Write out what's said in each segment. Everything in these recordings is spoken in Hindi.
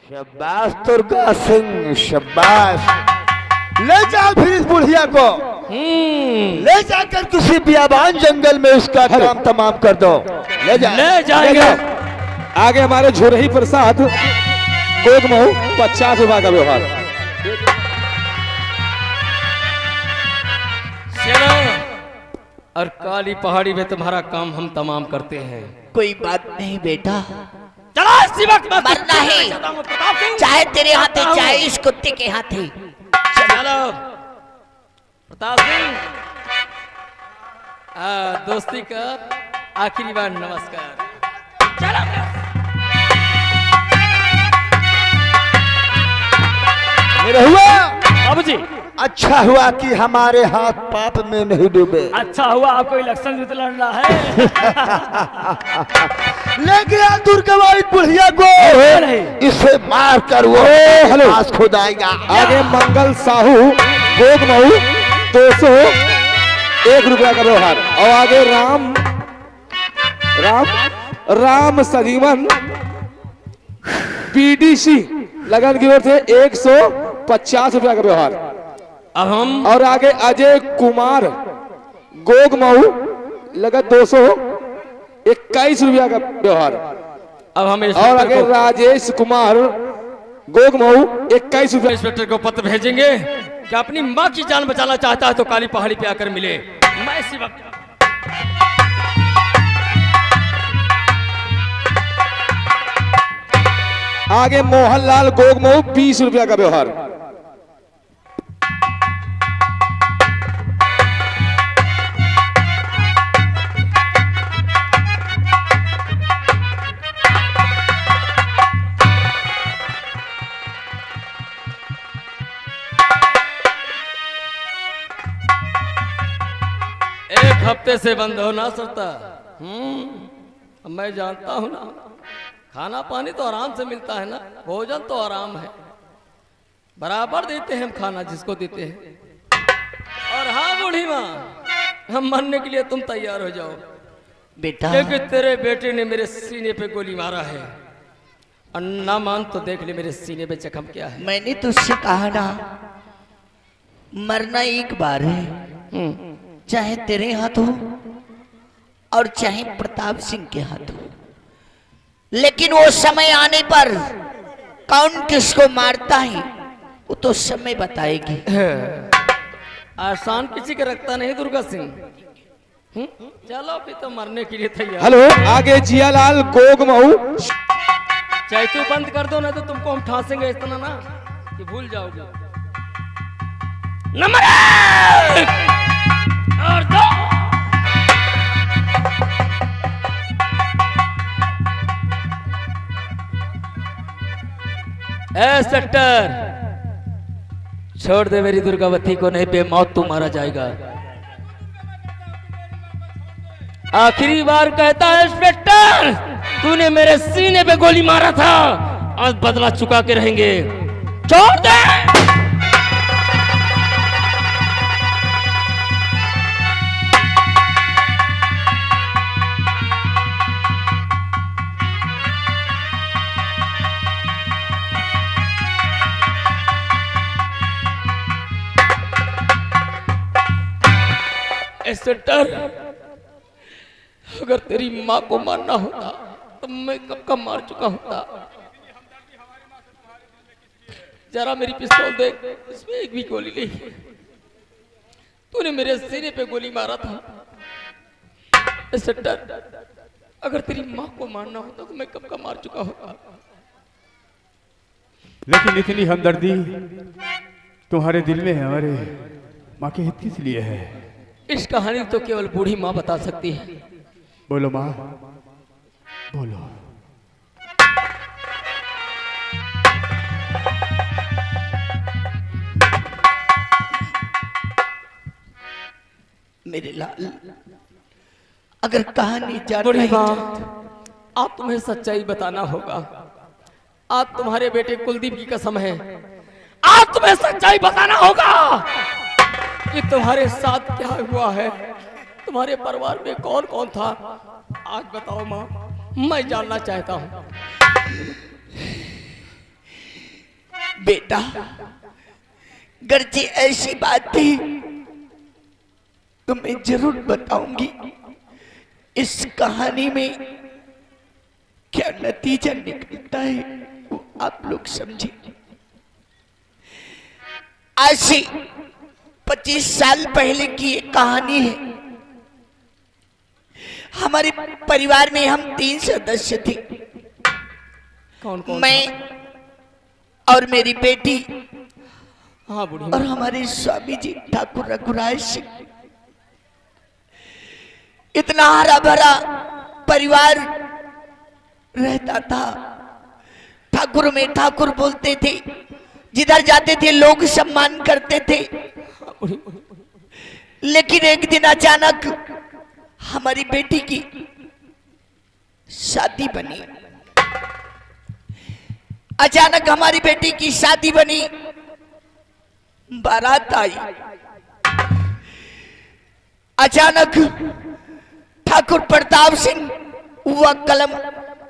शाबाश दुर्गा सिंह शाबाश। ले जाओ फिर इस बुढ़िया को, ले जाकर किसी बियाबान जंगल में उसका काम तमाम कर दो। ले जाएंगे। आगे हमारे झुरही प्रसाद गोदमऊ 50 रुपए का व्यवहार। और काली पहाड़ी में तुम्हारा काम हम तमाम करते हैं। कोई बात नहीं बेटा, चला इसी वक्त मरना है, चाहे तेरे हाथ है चाहे इस कुत्ते के हाथ है। चलो प्रताप सिंह, दोस्ती का आखिरी बार नमस्कार। चलो मेरा हुआ बाबू जी, अच्छा हुआ कि हमारे हाथ पाप में नहीं डूबे। अच्छा हुआ आपको इलेक्शन भी तो लड़ना है। ले गया दुर्गा बुढ़िया को, इसे मार कर वो पास खुद आएगा। आगे मंगल साहू गोदमऊ 201 रुपया का व्यवहार। और आगे राम सजीवन पीडीसी लगन की ओर से 150 रुपया का व्यवहार। अब हम और आगे अजय कुमार गोगमऊ लगत 221 रुपया का व्यवहार। अब हमें और आगे राजेश कुमार गोगमऊ 21 रुपया। इंस्पेक्टर को पत्र भेजेंगे कि अपनी माँ की जान बचाना चाहता है तो काली पहाड़ी पे आकर मिले। मैं इसी वक्त आगे मोहनलाल गोगमऊ 20 रुपया का व्यवहार। एक हफ्ते से बंद हो ना सकता। मैं जानता हूं ना, खाना पानी तो आराम से मिलता है ना, भोजन तो आराम है, बराबर देते हैं हम खाना जिसको देते हैं। और हाँ बूढ़ी माँ, हम मरने के लिए तुम तैयार हो जाओ बेटा क्योंकि तेरे बेटे ने मेरे सीने पे गोली मारा है। और ना मान तो देख ले मेरे सीने पे जख्म क्या है। मैंने तुझसे कहा ना, मरना एक बार है, चाहे तेरे हाथ हो और चाहे प्रताप सिंह के हाथ हो। लेकिन वो समय आने पर कौन किसको मारता है वो तो समय बताएगी। आसान किसी का रखता नहीं दुर्गा सिंह। चलो फिर तो मरने के लिए तैयार। हेलो आगे जियालाल गोगमऊ। चाहे तू बंद कर दो ना तो तुमको हम ठांसेंगे इतना ना कि भूल जाओगे। नंबर 1 और 2। सेक्टर छोड़ दे मेरी दुर्गावती को, नहीं बेमौत तू मारा जाएगा। आखिरी बार कहता है इंस्पेक्टर, तूने मेरे सीने पे गोली मारा था, आज बदला चुका के रहेंगे। छोड़ दे। इंस्पेक्टर, अगर तेरी माँ को मारना होता तो मैं कब का मार चुका होता। जरा मेरी पिस्तौल देख, इसमें एक भी गोली नहीं है। तूने मेरे सीने पे गोली मारा था। इंस्पेक्टर, अगर तेरी माँ को मारना होता तो मैं कब का मार चुका होता। लेकिन इतनी हमदर्दी तुम्हारे दिल में है, हमारे माँ के हित किस लिए है? इस कहानी तो केवल बूढ़ी माँ बता सकती है। बोलो माँ, बोलो। मेरे लाल, अगर कहानी बूढ़ी जानना माँ, आप तुम्हें सच्चाई बताना होगा। आज तुम्हारे बेटे कुलदीप की कसम है, आज तुम्हें सच्चाई बताना होगा कि तुम्हारे साथ क्या हुआ है, तुम्हारे परिवार में कौन कौन था। आज बताओ माँ, मैं जानना चाहता हूँ। बेटा, गर्जी ऐसी बात थी तो मैं जरूर बताऊंगी। इस कहानी में क्या नतीजा निकलता है वो आप लोग समझे। आज से 25 साल पहले की ये कहानी है। हमारे परिवार में हम 3 सदस्य थे। कौन कौन? मैं और मेरी बेटी हाँ बूढ़ी और हमारे स्वामी जी ठाकुर रघुराज सिंह। इतना हरा भरा परिवार रहता था। ठाकुर में ठाकुर बोलते थे, जिधर जाते थे लोग सम्मान करते थे। लेकिन एक दिन अचानक हमारी बेटी की शादी बनी। अचानक हमारी बेटी की शादी बनी, बारात आई। अचानक ठाकुर प्रताप सिंह व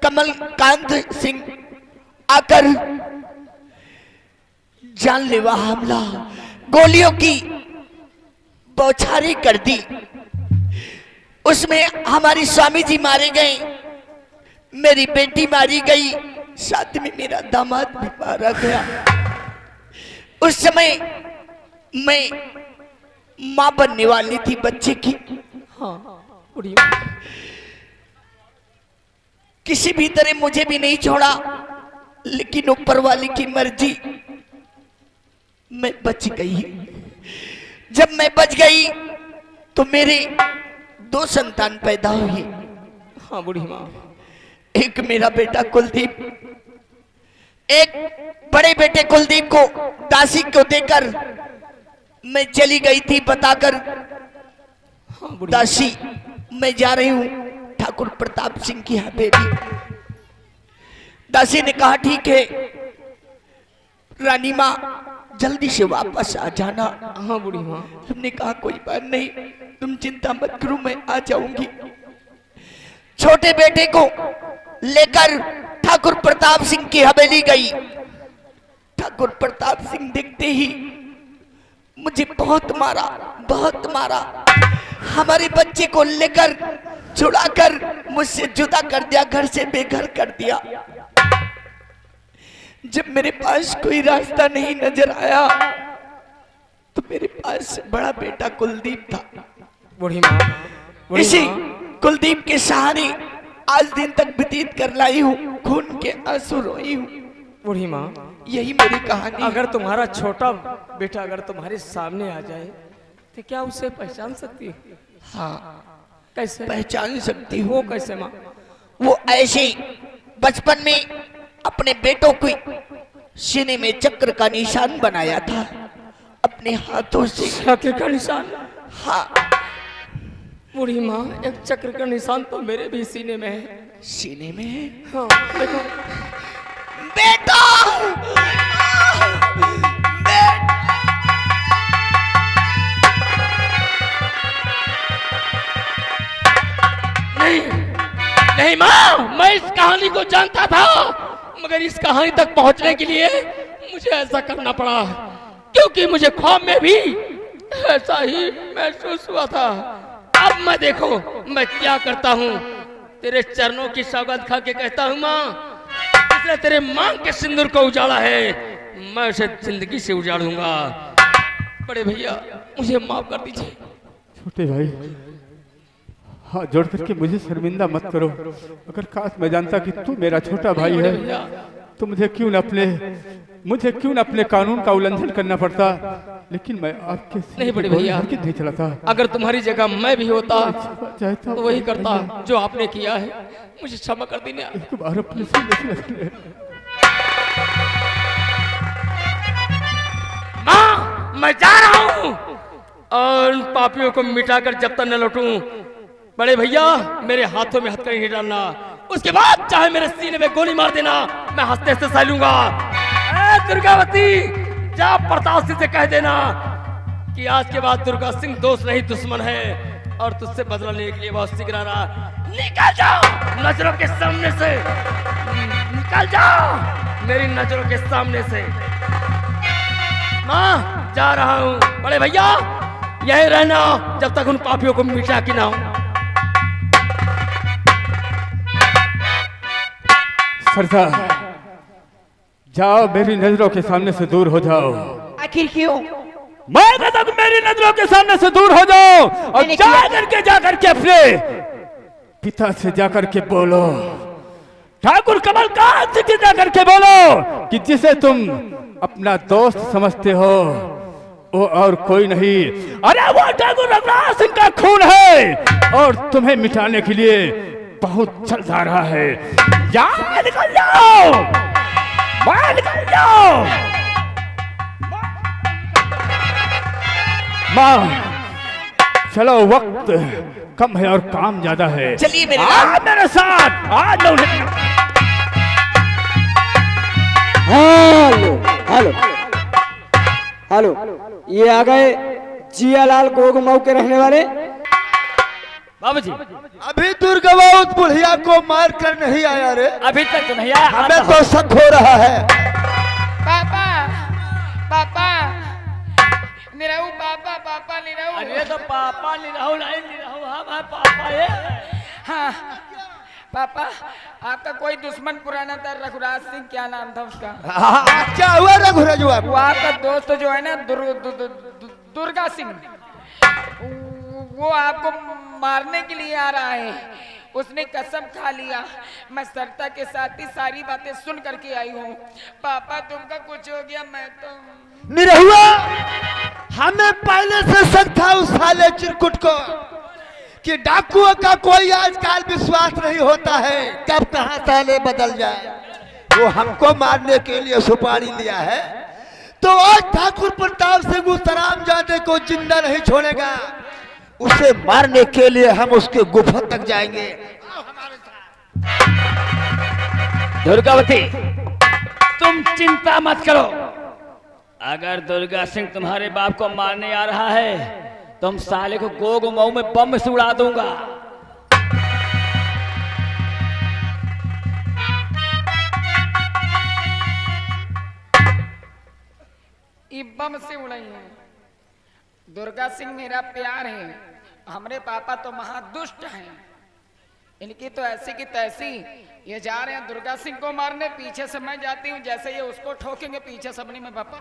कमलकांत सिंह आकर जानलेवा हमला, गोलियों की बौछारें कर दी। उसमें हमारी स्वामी जी मारे गए, मेरी बेटी मारी गई, साथ में मेरा दामाद भी मारा गया। उस समय मैं मां बनने वाली थी बच्चे की। हाँ बूढ़ी किसी भी तरह मुझे भी नहीं छोड़ा, लेकिन ऊपर वाले की मर्जी, मैं बच गई। जब मैं बच गई तो मेरे 2 संतान पैदा हुए। हाँ बूढ़ी माँ। एक मेरा बेटा कुलदीप, एक बड़े बेटे कुलदीप को दासी को देकर मैं चली गई थी बताकर, हाँ बूढ़ी दासी मैं जा रही हूं ठाकुर प्रताप सिंह की हवेली। दासी ने कहा ठीक है रानी माँ, जल्दी से वापस आ जाना। हाँ बूढ़ी माँ। हमने कहा कोई बात नहीं, तुम चिंता मत करो, मैं आ जाऊंगी। छोटे बेटे को लेकर ठाकुर प्रताप सिंह की हवेली गई। ठाकुर प्रताप सिंह देखते ही मुझे बहुत मारा, बहुत मारा। हमारे बच्चे को लेकर छुड़ाकर मुझसे जुदा कर दिया, घर से बेघर कर दिया। जब मेरे पास कोई रास्ता नहीं नजर आया तो मेरे पास बड़ा बेटा कुलदीप था। बूढ़ी माँ। इसी कुलदीप के सहारे आज दिन तक व्यतीत कर लाई हूँ, खून के आंसू रोई हूँ। बूढ़ी माँ, यही मेरी कहानी। अगर तुम्हारा छोटा बेटा अगर तुम्हारे सामने आ जाए तो क्या उसे पहचान सकती है? हाँ कैसे पहचान सकती हूँ। वो कैसे माँ? वो ऐसे बचपन में अपने बेटों को सीने में चक्र का निशान बनाया था अपने हाथों से। चक्र का निशान? हाँ बूढ़ी माँ, एक चक्र का निशान तो मेरे भी सीने में है। सीने में है। हाँ देखो। बेटा नहीं नहीं माँ, मैं इस कहानी को जानता था, मगर इस कहानी तक पहुंचने के लिए मुझे ऐसा करना पड़ा, क्योंकि मुझे ख्वाब में भी ऐसा ही महसूस हुआ था। अब मैं देखो मैं क्या करता हूँ। तेरे चरणों की सौगंध खा के कहता हूँ माँ, इसने तेरे मांग के सिंदूर को उजाड़ा है, मैं उसे जिंदगी से उजाड़ूंगा। बड़े भैया मुझे माफ कर दीजिए। छोटे भाई, हाँ जोड़ करके मुझे शर्मिंदा मत करो। अगर काश मैं जानता कि तू मेरा छोटा भाई है तो मुझे क्यों न अपने कानून का उल्लंघन करना पड़ता। लेकिन मैं आपके नहीं बड़े भैया, नहीं चला था। अगर तुम्हारी जगह मैं भी होता चाहता तो वही करता जो आपने किया है। मुझे क्षमा कर दीजिए। एक बार अपने सीने से रख ले। माँ, मैं जा रहा हूँ और उन पापियों को मिटाकर जब तक न लौटूं, बड़े भैया मेरे हाथों में हथकड़ी नहीं डालना। उसके बाद चाहे मेरे सीने में गोली मार देना, मैं हंसते से सह लूंगा। दुर्गावती, जा प्रताप सिंह से कह देना कि आज के बाद दुर्गा सिंह दोस्त नहीं दुश्मन है और तुझसे बदला लेने के लिए बहुत शीघ्र आ रहा। निकल जाओ नजरों के सामने से, निकल जाओ मेरी नजरों के सामने से। माँ जा रहा हूँ। बड़े भैया यही रहना जब तक उन पापियों को मिटा के ना हो। सरदार, जाओ, मेरी नजरों के सामने से दूर हो जाओ। आखिर क्यों? मैं कहता हूं मेरी नजरों के सामने से दूर हो जाओ और जाकर के अपने पिता से जाकर के बोलो, ठाकुर कमलकांत से जाकर के बोलो कि जिसे तुम अपना दोस्त समझते हो वो और कोई नहीं, अरे वो ठाकुर रघुनाथ सिंह का खून है और तुम्हें मिटाने के लिए बहुत जल्द आ रहा है। जाओ, निकल जाओ, बाहर निकल जाओ। माँ चलो, वक्त कम है और काम ज्यादा है। चलिए मेरे मेरे साथ आज। हेलो हेलो हेलो, ये आ गए जियालाल गोग मऊ के रहने वाले। बाबूजी अभी दुर्गवाउत बुढ़िया को मार कर नहीं आया रे। अभी तक तो नहीं आया। हमें तो शक हो रहा है। पापा पापा निरहु, पापा पापा निरहु। अरे तो पापा निरहु नहीं निरहु, हम पापा ये। हाँ पापा, आपका कोई दुश्मन पुराना था, रघुराज सिंह, क्या नाम था उसका? क्या हुआ रघुराजुआ? वो आपका दोस्त जो है ना दुर्गा सिंह, वो आपको मारने के लिए आ रहा है। उसने कसम खा लिया। मैं सरता के साथ ही सारी बातें सुन करके आई हूँ। पापा तुमका कुछ हो गया, मैं तो निरहुआ, हमें पहले से शक था उस साले चिरकुट को कि डाकुओं का कोई आजकल विश्वास नहीं होता है, कब कहां साले बदल जाए। वो हमको मारने के लिए सुपारी लिया है, तो आज ठाकुर प्रताप सिंह उस हरामजादे को जिंदा नहीं छोड़ेगा। उसे मारने के लिए हम उसके गुफा तक जाएंगे। दुर्गावती तुम चिंता मत करो। अगर दुर्गा सिंह तुम्हारे बाप को मारने आ रहा है तुम साले को गोग मऊ में बम से उड़ा दूंगा। ये बम से उड़ाई है। दुर्गा सिंह मेरा प्यार है। हमारे पापा तो महादुष्ट हैं। इनकी तो ऐसी की तैसी। ये जा रहे हैं दुर्गा सिंह को मारने, पीछे से मैं जाती हूँ। जैसे ये उसको ठोकेंगे पीछे सबने में पापा।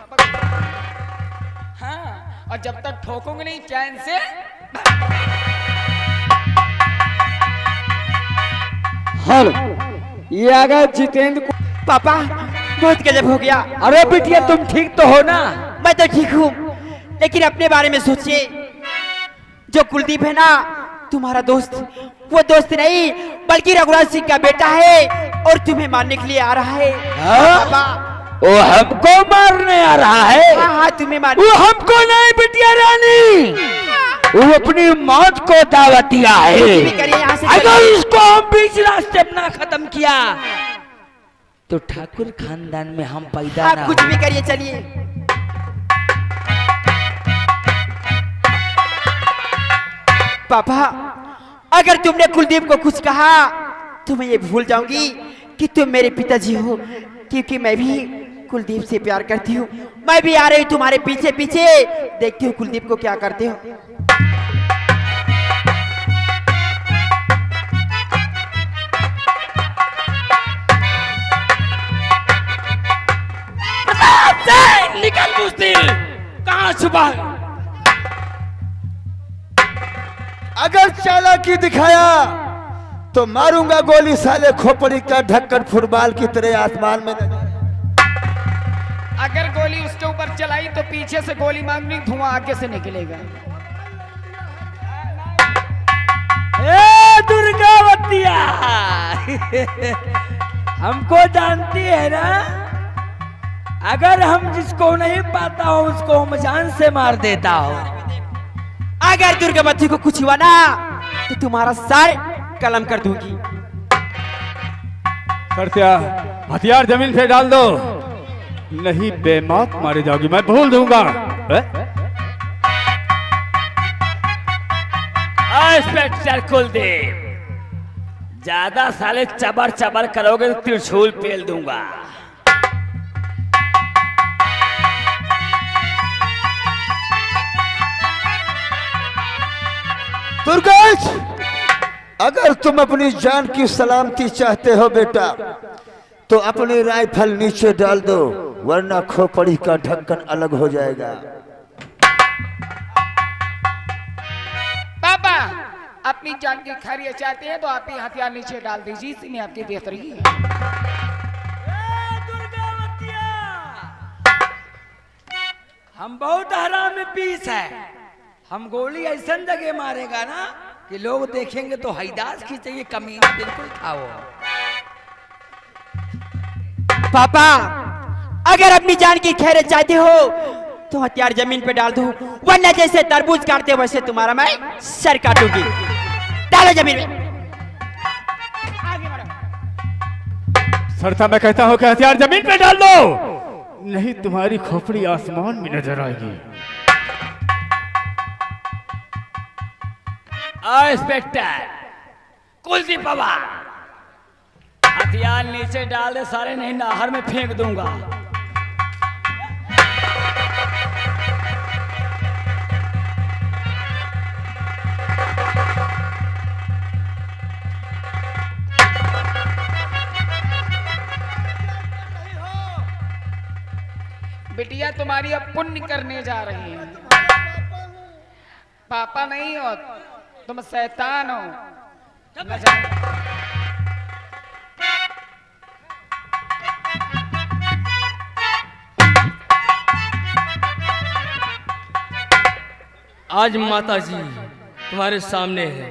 हाँ, और जब तक ठोकूंगे नहीं चैन से। हेलो, ये आ गए जितेंद्र। पापा बहुत गजब हो गया। अरे बिटिया तुम ठीक तो हो ना? मैं तो ठीक हूँ, लेकिन अपने बारे में सोचिए। जो कुलदीप है ना तुम्हारा दोस्त, वो दोस्त नहीं बल्कि रघुराज सिंह का बेटा है और तुम्हें मारने के लिए आ रहा है। पापा वो हमको मारने आ रहा है? हाँ, तुम्हें मारने। वो हमको नहीं बिटिया रानी, वो अपनी मौत को दावत दिया है। यहाँ से अगर इसको हम बीच रास्ते अपना खत्म किया तो ठाकुर खानदान में हम पैदा आप ना कुछ भी करिए, चलिए। पापा अगर तुमने कुलदीप को कुछ कहा तो मैं ये भूल जाऊंगी कि तुम मेरे पिताजी हो, क्योंकि मैं भी कुलदीप से प्यार करती हूँ। मैं भी आ रही हूँ तुम्हारे पीछे पीछे, देखती हूँ कुलदीप को क्या करते हो। निकल बुज़दिल, कहाँ छुपा? अगर चालाकी दिखाया तो मारूंगा गोली, साले खोपड़ी का ढक्कन फुटबॉल की तरह आसमान में। अगर गोली उसके ऊपर चलाई तो पीछे से गोली मारनी, धुआं आगे से निकलेगा। ए दुर्गावतिया हमको जानती है ना? अगर हम जिसको नहीं पाता हो उसको हम जान से मार देता हो। अगर दुर्गावती को कुछ हुआ ना तो तुम्हारा सर कलम कर दूंगी। करत्या, हथियार जमीन पे डाल दो, नहीं बेमौत मारे जाओगी। मैं भूल दूंगा। इंस्पेक्टर कुलदीप, ज्यादा साले चबर चबर करोगे तो त्रिशूल पेल दूंगा। दुर्गेश, अगर तुम अपनी जान की सलामती चाहते हो बेटा, तो अपनी राइफल नीचे डाल दो, वरना खोपड़ी का ढक्कन अलग हो जाएगा। पापा, अपनी जान की खैरियत चाहते हैं तो आप ही हथियार नीचे डाल दीजिए, इसी में आपकी बेहतरी है। हम बहुत हराम में पीस है। हम गोली ऐसा जगह मारेगा ना कि लोग देखेंगे तो हैदास खींचेंगे, कमीना बिल्कुल था वो। पापा, अगर अपनी जान की खैरियत चाहते हो तो हथियार जमीन पे डाल दो, वरना जैसे तरबूज काटते वैसे तुम्हारा मैं सर काटूंगी। डालो जमीन में। सरता मैं कहता हूँ कि हथियार जमीन पे डाल दो, नहीं तुम्हारी खोपड़ी आसमान में नजर आएगी। इंस्पेक्टर कुलदीप बाबा, हथियार नीचे डाल दे, सारे नहीं नहर में फेंक दूंगा। बिटिया तुम्हारी अब पुण्य करने जा रही है। पापा नहीं हो, तुम शैतान हो। न जाने- आज माता जी तुम्हारे सामने है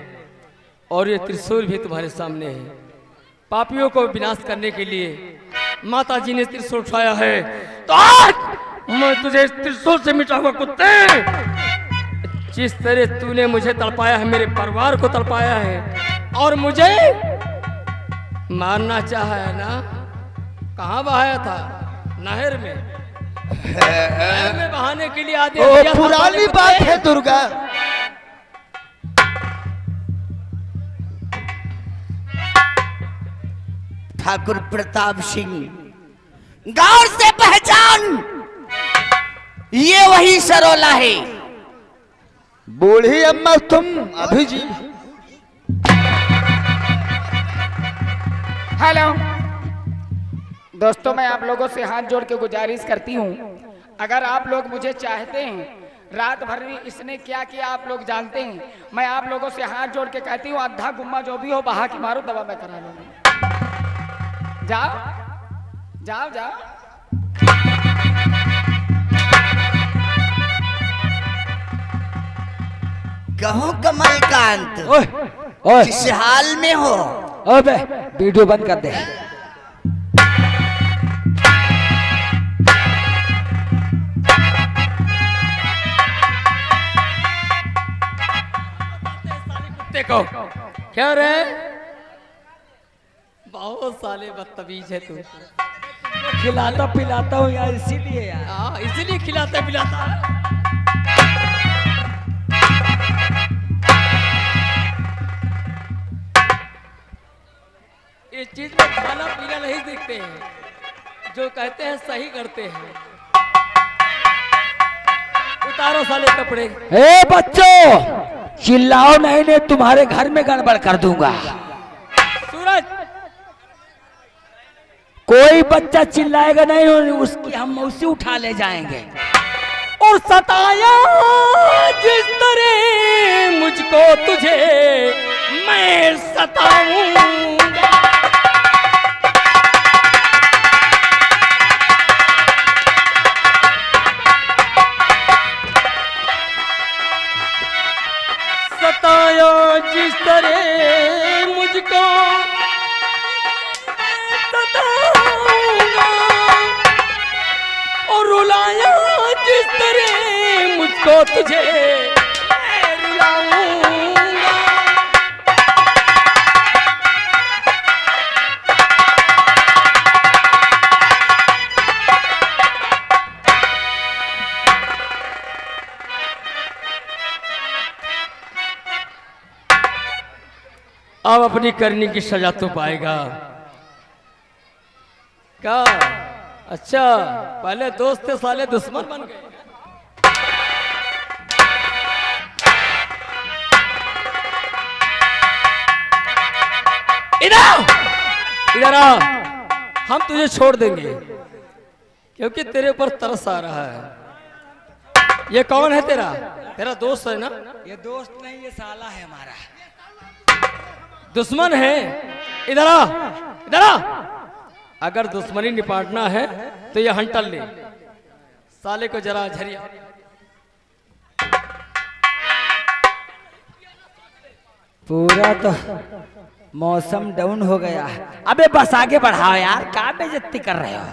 और ये त्रिशूल भी तुम्हारे सामने है। पापियों को विनाश करने के लिए माता जी ने त्रिशूल उठाया है, तो आज मैं तुझे इस त्रिशूल से मिटाऊंगा। कुत्ते, जिस तरह तूने मुझे तड़पाया है, मेरे परिवार को तड़पाया है और मुझे मारना चाहा है ना, कहाँ बहाया था? नहर में। नहर में बहाने के लिए आदेश वो दिया था पुरानी साले बात कुत्ते। है दुर्गा। ठाकुर प्रताप सिंह, गौर से पहचान, ये वही सरोला है। बूढ़ी अम्मा तुम अभी जी। हेलो दोस्तों, मैं आप लोगों से हाथ जोड़ के गुजारिश करती हूँ, अगर आप लोग मुझे चाहते हैं, रात भर में इसने क्या किया आप लोग जानते हैं। मैं आप लोगों से हाथ जोड़ के कहती हूँ, अद्धा गुम्मा जो भी हो बहा के मारो, दवा मैं करा लूंगी। जाओ जाओ जाओ। कहो कमलकांत, ओए ओए किस हाल में हो? ओए, वीडियो बंद कर दे। कुत्ते को क्या रे? बहुत साले बदतमीज है तू। खिलाता पिलाता हूँ यार, इसीलिए यार। हाँ, इसीलिए खिलाता पिलाता है। इस चीज में खाना पीना नहीं देखते हैं, जो कहते हैं सही करते हैं। उतारो साले कपड़े। ए बच्चों, चिल्लाओ नहीं, नहीं तुम्हारे घर में गड़बड़ कर दूंगा। सूरज, कोई बच्चा चिल्लाएगा नहीं, उसकी हम उसी उठा ले जाएंगे। और सताया जिस तरह मुझको तुझे मैं सताऊंगा। सताया जिस तरह मुझको सताऊंगा और रुलाया जिस तरह मुझको तुझे मैं रुलाऊंगा। अब अपनी करनी की सजा तो पाएगा क्या? अच्छा, पहले दोस्त थे, साले दुश्मन बन गए। इधर आ, हम तुझे छोड़ देंगे क्योंकि तेरे ऊपर तरस आ रहा है। ये कौन है तेरा? तेरा दोस्त है ना? ये दोस्त नहीं, ये साला है हमारा। दुश्मन है? इधर आ, इधर आ। अगर दुश्मनी निपाटना है तो ये हंटल ले, साले को जरा झरिया। पूरा तो मौसम डाउन हो गया है। अबे बस आगे बढ़ाओ यार, क्या बेइज्जती कर रहे हो?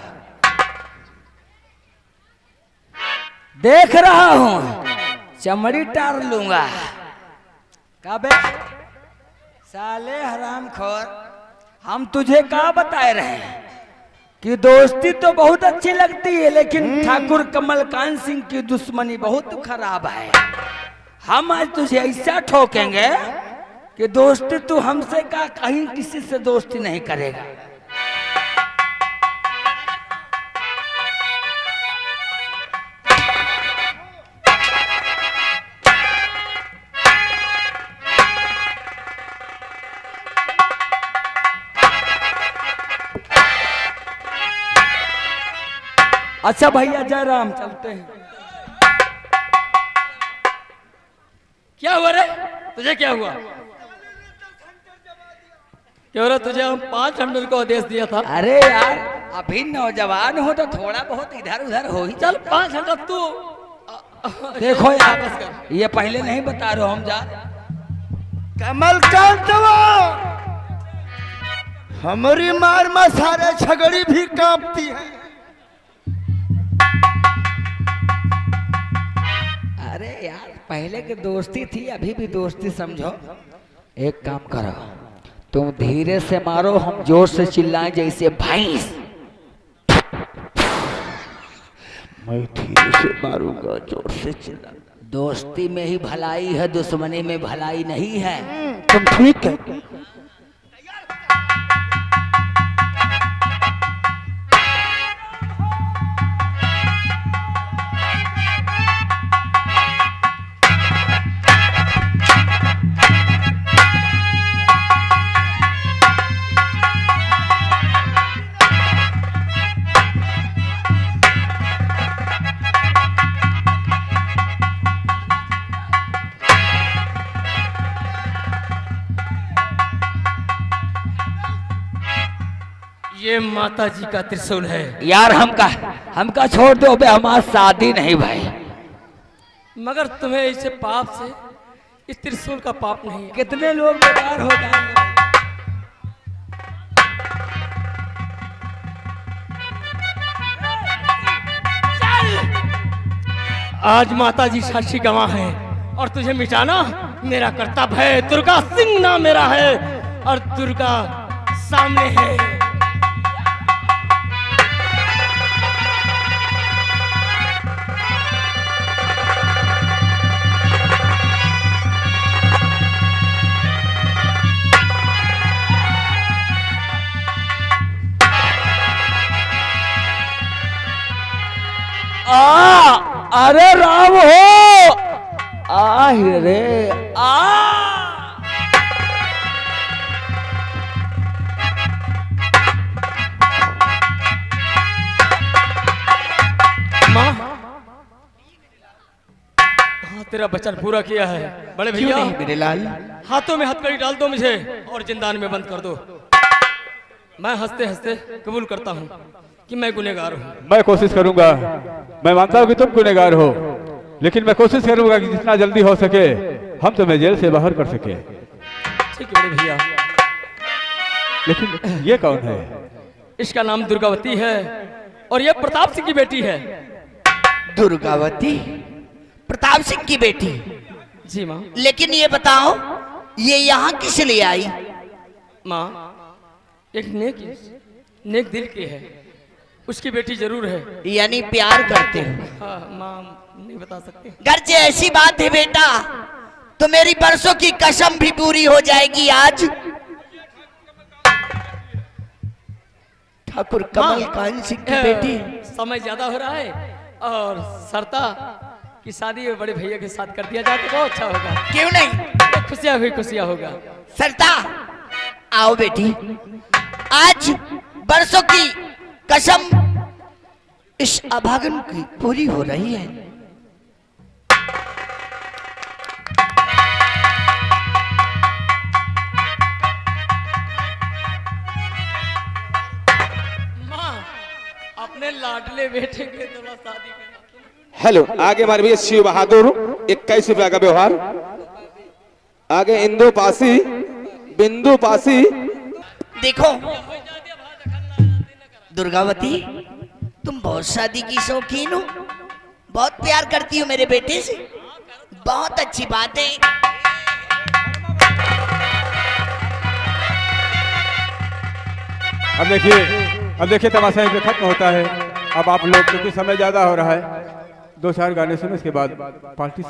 देख रहा हूं चमड़ी टार लूंगा। काबे साले हरामखोर, हम तुझे क्या बताए रहे हैं कि दोस्ती तो बहुत अच्छी लगती है, लेकिन ठाकुर कमलकांत सिंह की दुश्मनी बहुत खराब है। हम आज तुझे ऐसा ठोकेंगे कि दोस्ती तू हमसे का कहीं किसी से दोस्ती नहीं करेगा। अच्छा भैया जयराम, चलते हैं। क्या हुआ रे? तुझे क्या हुआ? क्यों रे? तुझे हम 5 हंडल को आदेश दिया था। अरे यार अभी नौजवान हो तो थोड़ा बहुत इधर उधर हो ही। चल 5 हंडल तू। देखो यार, ये पहले नहीं बता रहे हो हम जा। कमलकांत हमारी मार में सारे झगड़ी भी कांपती है। अरे यार पहले की दोस्ती थी, अभी भी दोस्ती समझो। एक काम करो, तुम धीरे से मारो, हम जोर से चिल्लाएं जैसे भैंस। मैं धीरे से मारूंगा, जोर से चिल्ला। दोस्ती में ही भलाई है, दुश्मनी में भलाई नहीं है। तुम ठीक है? ये माता जी का त्रिशूल है। यार हमका छोड़ दो बे, हमारी शादी नहीं भाई। मगर तुम्हें इसे पाप से, इस त्रिशूल का पाप नहीं है। कितने लोग बेकार हो जाएंगे। आज माता जी साक्षी गवाह है और तुझे मिटाना मेरा कर्तव्य है। दुर्गा सिंह नाम मेरा है और दुर्गा सामने है। अरे राम हो, रे माँ, हाँ तेरा वचन पूरा किया है। बड़े भैया मेरे लाल, हाथों में हथकड़ी डाल दो मुझे और जिंदान में बंद कर दो। मैं हंसते हंसते कबूल करता हूँ कि मैं गुनहगार हूँ। मैं कोशिश करूंगा, मैं मानता हूँ कि तुम गुनहगार हो, लेकिन मैं कोशिश करूंगा कि जितना जल्दी हो सके हम तुम्हें जेल से बाहर कर सके। ठीक है बड़े भैया। लेकिन ये कौन है? इसका नाम दुर्गावती है और ये प्रताप सिंह की बेटी है। दुर्गावती प्रताप सिंह की बेटी? जी माँ। लेकिन ये बताओ, ये यहाँ किस लिए आई? माँ, एक नेक दिल की है, उसकी बेटी जरूर है। यानी प्यार करते हो? हाँ माँ, नहीं बता सकते। घर से ऐसी बात है बेटा तो मेरी बरसों की कसम भी पूरी हो जाएगी आज। ठाकुर कमलकांत सिंह की बेटी? समय ज्यादा हो रहा है और सरता की शादी में बड़े भैया के साथ कर दिया जाए तो बहुत अच्छा होगा। क्यों नहीं? खुशियाँ हुई खुशियाँ होगा। सरता आओ बेटी, आज बरसों की कसम इस अभागन की पूरी हो रही है। माँ, अपने लाडले बेटे के दोनों शादी में हेलो, आगे हमारे भैया शिव बहादुर 21 रुपया का व्यवहार। आगे इंदु पासी, बिंदु पासी। देखो दुर्गावती, तुम बहुत शादी की शौकीन हो, बहुत प्यार करती हो मेरे बेटे से, बहुत अच्छी बात है। अब देखिए तमाशा यहीं पे खत्म होता है। अब आप लोग, क्योंकि समय ज्यादा हो रहा है, 2-4 गाने सुने, इसके बाद पार्टी